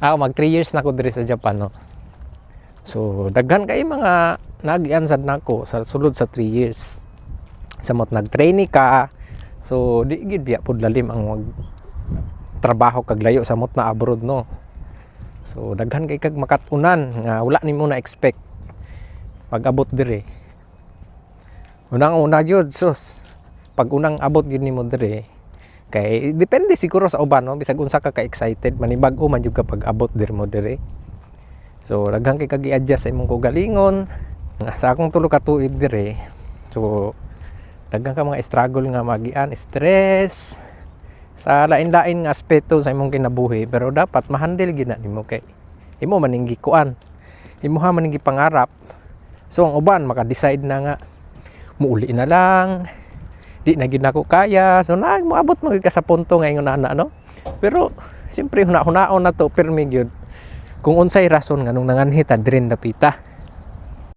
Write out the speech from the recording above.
Ako mag 3 years na ko diri sa Japan, no. So daghan kay mga nag-ansad nako sa sulod sa 3 years. Samot nag-trainee ka. So di gid biya pud lalim ang mag trabaho kag layo samot na abroad, no. So daghan kay kag makatunan nga wala nimo na expect pag abot dire. Unang-una gyud sus. Pag unang abot gyud nimo dire kay depende siguro sa uban, no, bisag unsa ka ka-excited manibag-o man jud ka pag abot dir mo dire. So daghan kay kag i-adjust sa imong kaugalingon. Sa akong tulo ka tuig dire. So daghan ka mga struggle nga magian, stress sa lain-lain nga aspeto sa imong kinabuhi, pero dapat ma-handle gid na nimo kay imo maning gikuan. Imuha maning gipangarap. So ang uban maka-decide na nga muuli na lang. Di na gid nako kaya, so moabot mo ka sa punto nga ingon ana, no. Pero siyempre huna-hunaon na to permi gyud kung unsay rason nga nung nanganhita dire dapita.